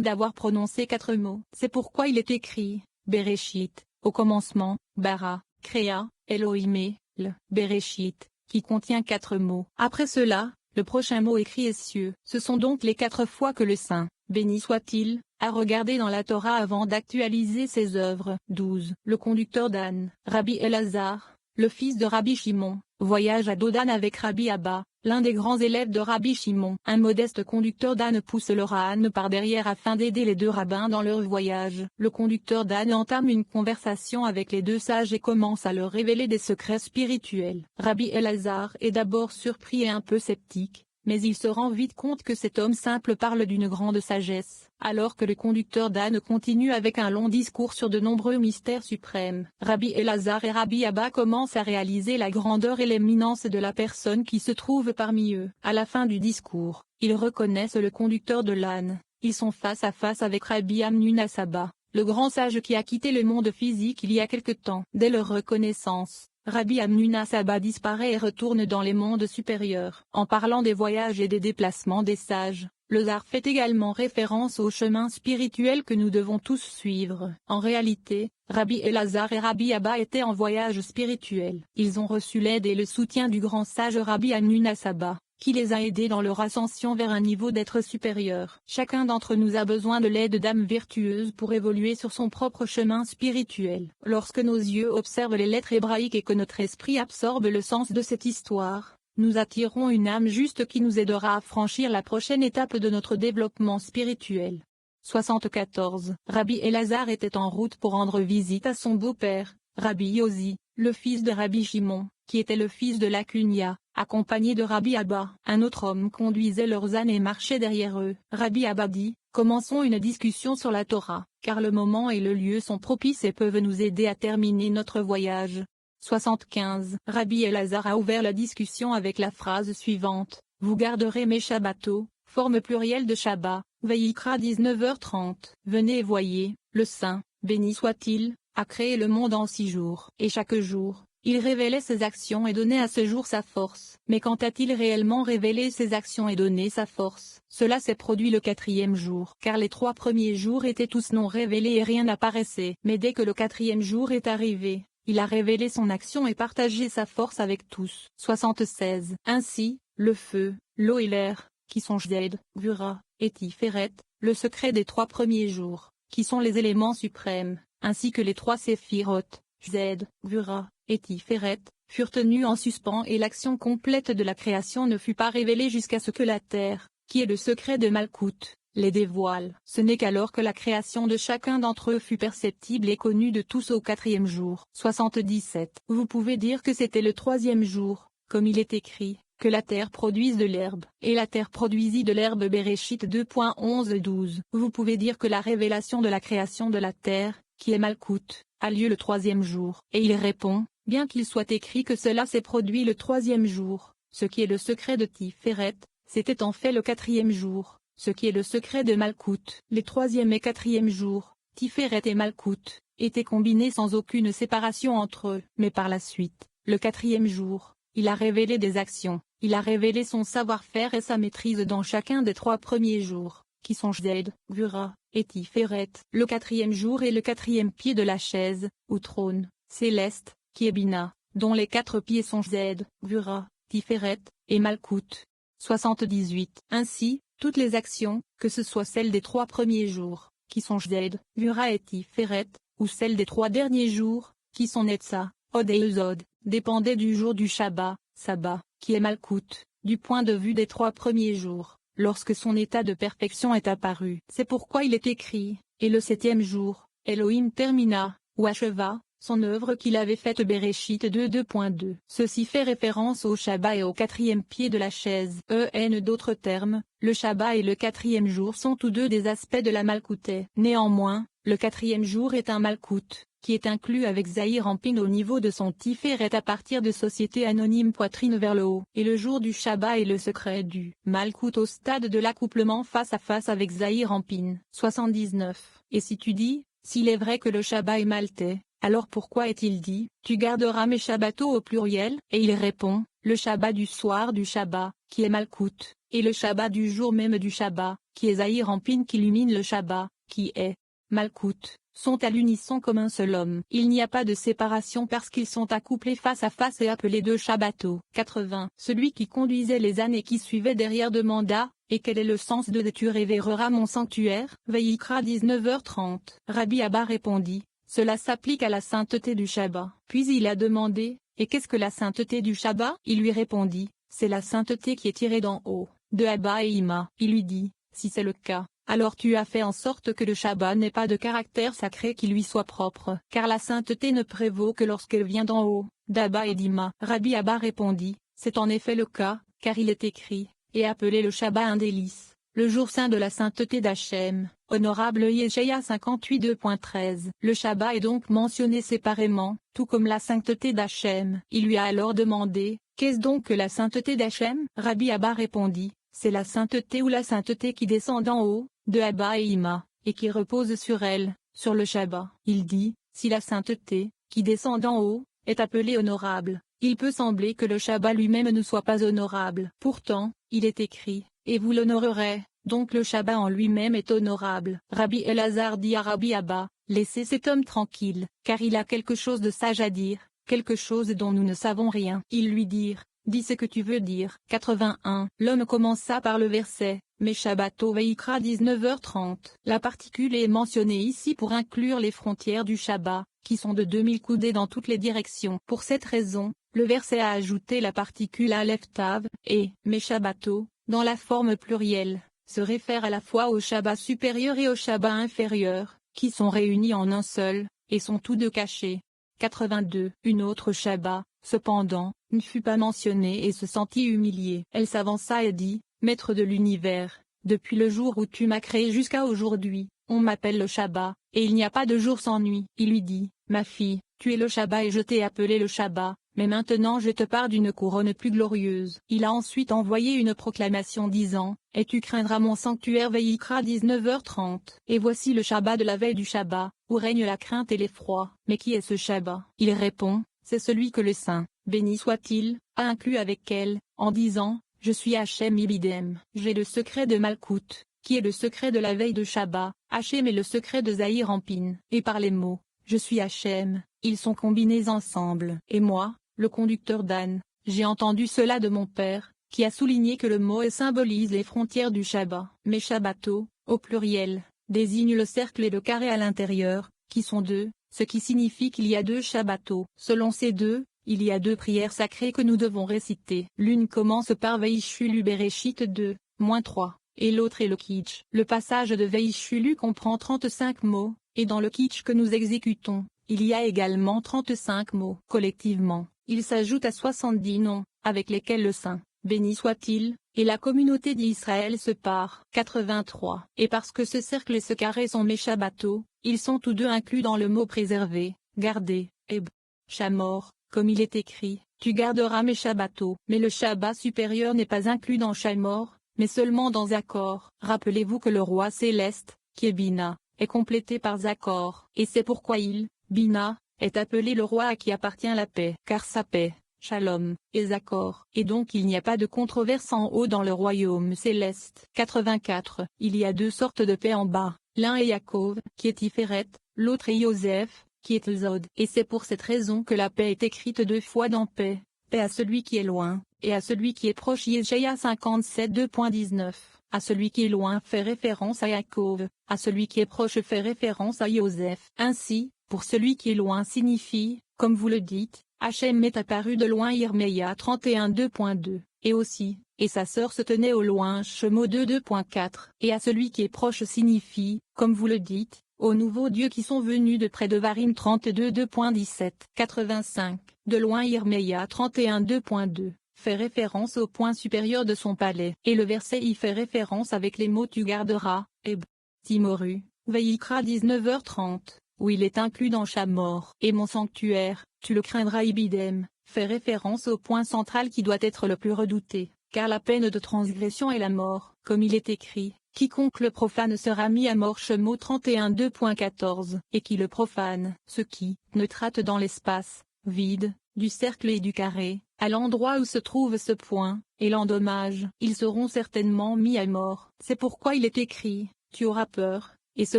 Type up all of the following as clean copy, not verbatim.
d'avoir prononcé 4 mots. C'est pourquoi il est écrit, Bereshit, au commencement, bara, créa, Elohim, le Bereshit, qui contient 4 mots. Après cela, le prochain mot écrit est cieux. Ce sont donc les 4 fois que le Saint, béni soit-il, a regardé dans la Torah avant d'actualiser ses œuvres. 12. Le conducteur d'âne, Rabbi Elazar, le fils de Rabbi Shimon, voyage à Dodan avec Rabbi Abba, l'un des grands élèves de Rabbi Shimon. Un modeste conducteur d'âne pousse leur âne par derrière afin d'aider les deux rabbins dans leur voyage. Le conducteur d'âne entame une conversation avec les deux sages et commence à leur révéler des secrets spirituels. Rabbi Elazar est d'abord surpris et un peu sceptique, mais il se rend vite compte que cet homme simple parle d'une grande sagesse, alors que le conducteur d'âne continue avec un long discours sur de nombreux mystères suprêmes. Rabbi Elazar et Rabbi Abba commencent à réaliser la grandeur et l'éminence de la personne qui se trouve parmi eux. À la fin du discours, ils reconnaissent le conducteur de l'âne. Ils sont face à face avec Rabbi Amnuna Saba, le grand sage qui a quitté le monde physique il y a quelque temps. Dès leur reconnaissance, Rabbi Amnuna Saba disparaît et retourne dans les mondes supérieurs. En parlant des voyages et des déplacements des sages, le Zohar fait également référence au chemin spirituel que nous devons tous suivre. En réalité, Rabbi Elazar et Rabbi Abba étaient en voyage spirituel. Ils ont reçu l'aide et le soutien du grand sage Rabbi Amnuna Saba, qui les a aidés dans leur ascension vers un niveau d'être supérieur. Chacun d'entre nous a besoin de l'aide d'âmes vertueuses pour évoluer sur son propre chemin spirituel. Lorsque nos yeux observent les lettres hébraïques et que notre esprit absorbe le sens de cette histoire, nous attirons une âme juste qui nous aidera à franchir la prochaine étape de notre développement spirituel. 74. Rabbi Elazar était en route pour rendre visite à son beau-père, Rabbi Yosi, le fils de Rabbi Shimon, qui était le fils de Lakunia, accompagné de Rabbi Abba. Un autre homme conduisait leurs ânes et marchait derrière eux. Rabbi Abba dit, commençons une discussion sur la Torah, car le moment et le lieu sont propices et peuvent nous aider à terminer notre voyage. 75. Rabbi Elazar a ouvert la discussion avec la phrase suivante, vous garderez mes Shabbatot, forme plurielle de Shabbat, Vayikra 19h30. Venez et voyez, le Saint, béni soit-il, a créé le monde en 6 jours. Et chaque jour, il révélait ses actions et donnait à ce jour sa force. Mais quand a-t-il réellement révélé ses actions et donné sa force? Cela s'est produit le 4e jour. Car les 3 premiers jours étaient tous non révélés et rien n'apparaissait. Mais dès que le 4e jour est arrivé, il a révélé son action et partagé sa force avec tous. 76. Ainsi, le feu, l'eau et l'air, qui sont Jed, Gvura, et Tiferet, le secret des 3 premiers jours, qui sont les éléments suprêmes, ainsi que les 3 séphiroth, Jed, Gvura, et Tiferet, furent tenus en suspens et l'action complète de la création ne fut pas révélée jusqu'à ce que la terre, qui est le secret de Malkout, les dévoile. Ce n'est qu'alors que la création de chacun d'entre eux fut perceptible et connue de tous au 4e jour. 77. Vous pouvez dire que c'était le 3e jour, comme il est écrit, que la terre produise de l'herbe. Et la terre produisit de l'herbe Bereshit 2.11-12. Vous pouvez dire que la révélation de la création de la terre, qui est Malkout, a lieu le 3e jour. Et il répond, bien qu'il soit écrit que cela s'est produit le 3e jour, ce qui est le secret de Tiferet, c'était en fait le 4e jour. Ce qui est le secret de Malkout. Les 3e et 4e jours, Tiferet et Malkout, étaient combinés sans aucune séparation entre eux. Mais par la suite, le 4e jour, il a révélé des actions, il a révélé son savoir-faire et sa maîtrise dans chacun des 3 premiers jours, qui sont Jed, Gvura, et Tiferet. Le 4e jour est le 4e pied de la chaise, ou trône, céleste, qui est Bina, dont les 4 pieds sont Jed, Gvura, Tiferet, et Malkout. 78. Ainsi, toutes les actions, que ce soit celles des 3 premiers jours, qui sont Jed, Gvura et Tiferet, ou celles des 3 derniers jours, qui sont Netza, Od et Uzod, dépendaient du jour du Shabbat, Sabbat, qui est Malkout, du point de vue des 3 premiers jours, lorsque son état de perfection est apparu. C'est pourquoi il est écrit, et le 7e jour, Elohim termina, ou acheva, son œuvre qu'il avait faite Bereshit 2.2. Ceci fait référence au Shabbat et au 4e pied de la chaise. D'autres termes, le Shabbat et le 4e jour sont tous deux des aspects de la Malkouté. Néanmoins, le 4e jour est un Malkout, qui est inclus avec Zahir Ampin au niveau de son Tiferet à partir de société anonyme poitrine vers le haut. Et le jour du Shabbat est le secret du Malkout au stade de l'accouplement face à face avec Zahir Ampin. 79. Et si tu dis, s'il est vrai que le Shabbat est maltais, alors pourquoi est-il dit, tu garderas mes Shabbatot au pluriel? Et il répond, le Shabbat du soir du Shabbat, qui est Malkout, et le Shabbat du jour même du Shabbat, qui est Zahir Anpin qui illumine le Shabbat, qui est Malkout, sont à l'unisson comme un seul homme. Il n'y a pas de séparation parce qu'ils sont accouplés face à face et appelés deux Shabbatot. 80. Celui qui conduisait les ânes qui suivait derrière demanda, et quel est le sens de tu révéreras mon sanctuaire? Vayikra 19h30. Rabbi Abba répondit, cela s'applique à la sainteté du Shabbat. Puis il a demandé, et qu'est-ce que la sainteté du Shabbat? Il lui répondit, c'est la sainteté qui est tirée d'en haut, de Abba et Ima. Il lui dit, si c'est le cas, alors tu as fait en sorte que le Shabbat n'ait pas de caractère sacré qui lui soit propre, car la sainteté ne prévaut que lorsqu'elle vient d'en haut, d'Abba et d'Ima. Rabbi Abba répondit, c'est en effet le cas, car il est écrit, et appelé le Shabbat un délice, le jour saint de la sainteté d'Hachem, honorable Yeshaïa 58:2.13. Le Shabbat est donc mentionné séparément, tout comme la sainteté d'Hachem. Il lui a alors demandé, qu'est-ce donc que la sainteté d'Hachem? Rabbi Abba répondit, c'est la sainteté ou la sainteté qui descend d'en haut, de Abba et Ima, et qui repose sur elle, sur le Shabbat. Il dit, si la sainteté, qui descend d'en haut, est appelée honorable, il peut sembler que le Shabbat lui-même ne soit pas honorable. Pourtant, il est écrit, et vous l'honorerez, donc le Shabbat en lui-même est honorable. Rabbi Elazar dit à Rabbi Abba, laissez cet homme tranquille, car il a quelque chose de sage à dire, quelque chose dont nous ne savons rien. Ils lui dirent, dis ce que tu veux dire. 81. L'homme commença par le verset, mais Shabbato Vayikra 19h30. La particule est mentionnée ici pour inclure les frontières du Shabbat, qui sont de 2000 coudées dans toutes les directions. Pour cette raison, le verset a ajouté la particule Aleph Tav, et, mais Shabbato, dans la forme plurielle, se réfère à la fois au Shabbat supérieur et au Shabbat inférieur, qui sont réunis en un seul, et sont tous deux cachés. 82. Une autre Shabbat, cependant, ne fut pas mentionnée et se sentit humiliée. Elle s'avança et dit, Maître de l'univers, depuis le jour où tu m'as créé jusqu'à aujourd'hui, on m'appelle le Shabbat, et il n'y a pas de jour sans nuit. Il lui dit, ma fille, tu es le Shabbat et je t'ai appelé le Shabbat, mais maintenant je te pars d'une couronne plus glorieuse. Il a ensuite envoyé une proclamation disant, et tu craindras mon sanctuaire Vayikra 19h30. Et voici le Shabbat de la veille du Shabbat, où règne la crainte et l'effroi. Mais qui est ce Shabbat? Il répond, c'est celui que le Saint, béni soit-il, a inclus avec elle, en disant, je suis Hachem Ibidem. J'ai le secret de Malkout, qui est le secret de la veille de Shabbat. Hachem est le secret de Zahir Anpin. Et par les mots, je suis Hachem, ils sont combinés ensemble. Et moi, le conducteur d'âne, j'ai entendu cela de mon père, qui a souligné que le mot symbolise les frontières du Shabbat. Mais Shabbato, au pluriel, désigne le cercle et le carré à l'intérieur, qui sont deux, ce qui signifie qu'il y a deux Shabbatot. Selon ces deux, il y a deux prières sacrées que nous devons réciter. L'une commence par Veishulu Bereshit 2-3, et l'autre est le Kitch. Le passage de Veishulu comprend 35 mots, et dans le Kitch que nous exécutons, il y a également 35 mots. Collectivement, il s'ajoute à 70 noms, avec lesquels le Saint, béni soit-il, et la communauté d'Israël se part. 83. Et parce que ce cercle et ce carré sont mes Shabbatot, ils sont tous deux inclus dans le mot préserver, garder, et Shamor, comme il est écrit, tu garderas mes Shabbatot. Mais le Shabbat supérieur n'est pas inclus dans Shamor, mais seulement dans Zakor. Rappelez-vous que le roi céleste, qui est Bina, est complété par Zakor. Et c'est pourquoi il, Bina, est appelé le roi à qui appartient la paix, car sa paix, Shalom, et Zakor. Et donc il n'y a pas de controverse en haut dans le royaume céleste. 84. Il y a deux sortes de paix en bas, l'un est Yaakov, qui est Tiferet, l'autre est Yosef, qui est Zod. Et c'est pour cette raison que la paix est écrite deux fois dans paix, paix à celui qui est loin, et à celui qui est proche. Yeshaïa 57:2.19. À celui qui est loin fait référence à Yaakov, à celui qui est proche fait référence à Yosef. Ainsi, pour celui qui est loin signifie, comme vous le dites, Hachem m'est apparu de loin Yirmeya 31:2.2, et aussi, et sa sœur se tenait au loin Shemo 2:2.4. Et à celui qui est proche signifie, comme vous le dites, aux nouveaux dieux qui sont venus de près de Varim 32:2.17. 85. De loin Yirmeya 31:2.2, fait référence au point supérieur de son palais. Et le verset y fait référence avec les mots tu garderas, et Timoru, Vayikra 19h30, où il est inclus dans Shamor. Et mon sanctuaire, tu le craindras Ibidem, fait référence au point central qui doit être le plus redouté, car la peine de transgression est la mort, comme il est écrit. Quiconque le profane sera mis à mort. Shemo 31:2.14. Et qui le profane, ce qui, neutrate dans l'espace, vide, du cercle et du carré, à l'endroit où se trouve ce point, et l'endommage. Ils seront certainement mis à mort. C'est pourquoi il est écrit, tu auras peur, et ce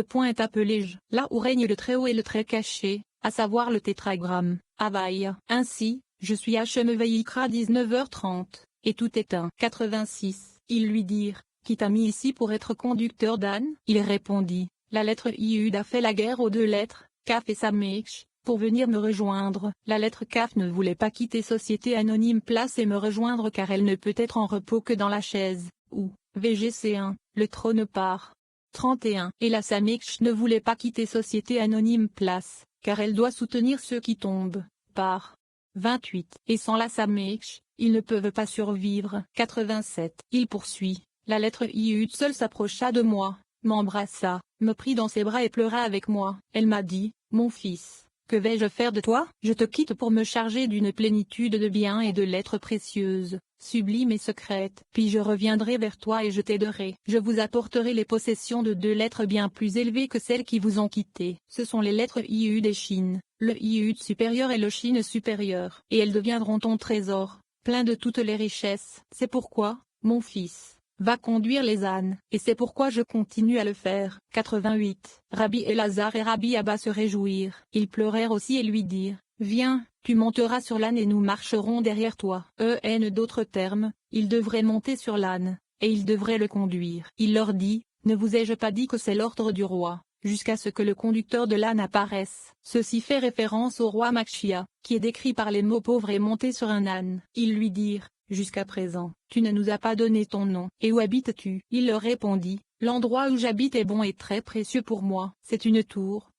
point est appelé J. Là où règne le Très-Haut et le Très Caché, à savoir le tétragramme, Havaïa. Ainsi, je suis Hachemveïkra 19h30, et tout est un. 86. Ils lui dirent, qui t'a mis ici pour être conducteur d'âne? Il répondit, la lettre Iud a fait la guerre aux deux lettres, Kaf et Samekh, pour venir me rejoindre. La lettre Kaf ne voulait pas quitter Société Anonyme Place et me rejoindre car elle ne peut être en repos que dans la chaise, ou, VGC1, le trône part. 31. Et la Samekh ne voulait pas quitter Société Anonyme Place, car elle doit soutenir ceux qui tombent, par. 28. Et sans la Samekh, ils ne peuvent pas survivre. 87. Il poursuit. La lettre Iud seule s'approcha de moi, m'embrassa, me prit dans ses bras et pleura avec moi. Elle m'a dit, mon fils, que vais-je faire de toi? Je te quitte pour me charger d'une plénitude de biens et de lettres précieuses, sublimes et secrètes. Puis je reviendrai vers toi et je t'aiderai. Je vous apporterai les possessions de deux lettres bien plus élevées que celles qui vous ont quitté. Ce sont les lettres Iud et Shin, le Iud supérieur et le Shin supérieur. Et elles deviendront ton trésor, plein de toutes les richesses. C'est pourquoi, mon fils, va conduire les ânes, et c'est pourquoi je continue à le faire. 88. Rabbi Elazar et Rabbi Abba se réjouirent. Ils pleurèrent aussi et lui dirent, viens, tu monteras sur l'âne et nous marcherons derrière toi. D'autres termes, il devrait monter sur l'âne, et il devrait le conduire. Il leur dit, ne vous ai-je pas dit que c'est l'ordre du roi, jusqu'à ce que le conducteur de l'âne apparaisse. Ceci fait référence au roi Makshia, qui est décrit par les mots pauvre et monté sur un âne. Ils lui dirent, jusqu'à présent, tu ne nous as pas donné ton nom. Et où habites-tu? Il leur répondit, l'endroit où j'habite est bon et très précieux pour moi. C'est une tour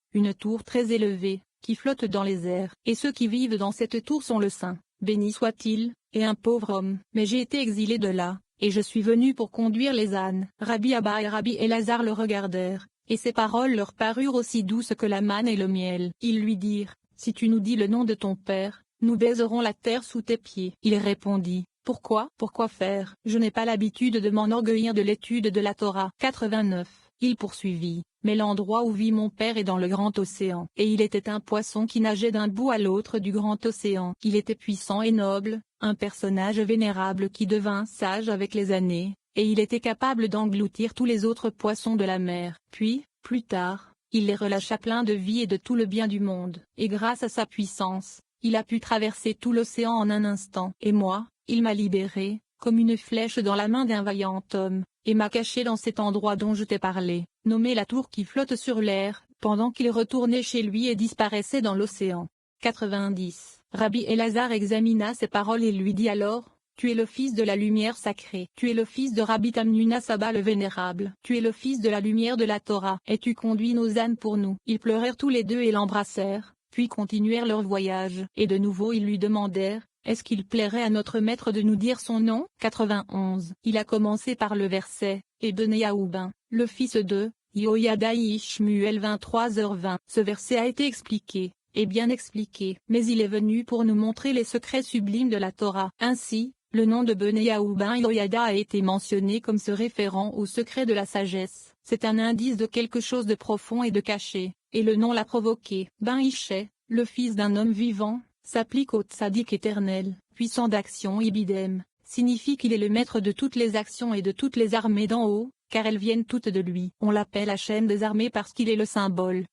très élevée, qui flotte dans les airs. Et ceux qui vivent dans cette tour sont le saint, béni soit-il, et un pauvre homme. Mais j'ai été exilé de là, et je suis venu pour conduire les ânes. Rabbi Abba et Rabbi Elazar le regardèrent, et ses paroles leur parurent aussi douces que la manne et le miel. Ils lui dirent, si tu nous dis le nom de ton père, nous baiserons la terre sous tes pieds. Il répondit, pourquoi faire? Je n'ai pas l'habitude de m'enorgueillir de l'étude de la Torah. 89. Il poursuivit, mais l'endroit où vit mon père est dans le grand océan. Et il était un poisson qui nageait d'un bout à l'autre du grand océan. Il était puissant et noble, un personnage vénérable qui devint sage avec les années, et il était capable d'engloutir tous les autres poissons de la mer. Puis, plus tard, il les relâcha pleins de vie et de tout le bien du monde. Et grâce à sa puissance, il a pu traverser tout l'océan en un instant. Et moi, il m'a libéré, comme une flèche dans la main d'un vaillant homme, et m'a caché dans cet endroit dont je t'ai parlé, nommé la tour qui flotte sur l'air, pendant qu'il retournait chez lui et disparaissait dans l'océan. 90. Rabbi Elazar examina ces paroles et lui dit alors, tu es le fils de la lumière sacrée. Tu es le fils de Rabbi Tamnuna Saba le vénérable. Tu es le fils de la lumière de la Torah. Et tu conduis nos ânes pour nous. Ils pleurèrent tous les deux et l'embrassèrent, puis continuèrent leur voyage. Et de nouveau ils lui demandèrent, est-ce qu'il plairait à notre maître de nous dire son nom? 91. Il a commencé par le verset, et Benéaoubin, le fils de Yoyada Ishmuel 23h20. Ce verset a été expliqué, et bien expliqué, mais il est venu pour nous montrer les secrets sublimes de la Torah. Ainsi, le nom de Benéaoubin Yoyada a été mentionné comme se référant au secret de la sagesse. C'est un indice de quelque chose de profond et de caché, et le nom l'a provoqué. Ben Ishai, le fils d'un homme vivant, s'applique au tzaddik éternel, puissant d'action Ibidem, signifie qu'il est le maître de toutes les actions et de toutes les armées d'en haut, car elles viennent toutes de lui. On l'appelle Hachem des armées parce qu'il est le symbole,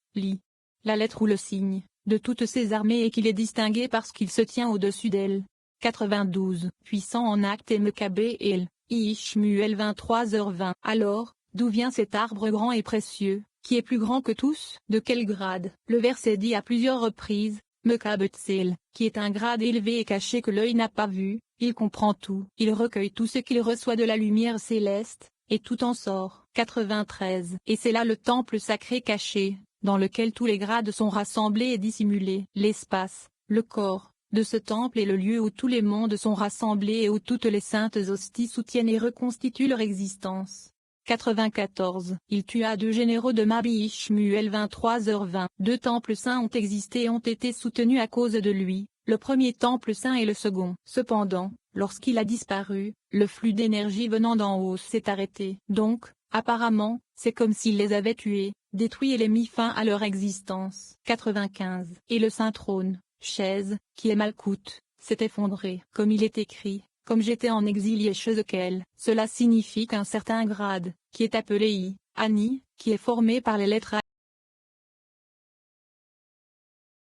la lettre ou le signe, de toutes ces armées et qu'il est distingué parce qu'il se tient au-dessus d'elles. 92. Puissant en acte et Mekabé et El, Ishmuel 23h20. Alors, d'où vient cet arbre grand et précieux, qui est plus grand que tous? De quel grade? Le verset dit à plusieurs reprises, Mekabetzel, qui est un grade élevé et caché que l'œil n'a pas vu, il comprend tout, il recueille tout ce qu'il reçoit de la lumière céleste, et tout en sort. 93. Et c'est là le temple sacré caché, dans lequel tous les grades sont rassemblés et dissimulés. L'espace, le corps, de ce temple est le lieu où tous les mondes sont rassemblés et où toutes les saintes hosties soutiennent et reconstituent leur existence. 94. Il tua deux généraux de Mabi Ishmuel 23h20. Deux temples saints ont existé et ont été soutenus à cause de lui, le premier temple saint et le second. Cependant, lorsqu'il a disparu, le flux d'énergie venant d'en haut s'est arrêté. Donc, apparemment, c'est comme s'il les avait tués, détruits et les mis fin à leur existence. 95. Et le saint trône, chaise, qui est Malkout, s'est effondrée. Comme il est écrit, comme j'étais en exil Yeshezekel, cela signifie qu'un certain grade, qui est appelé I, Ani, qui est formé par les lettres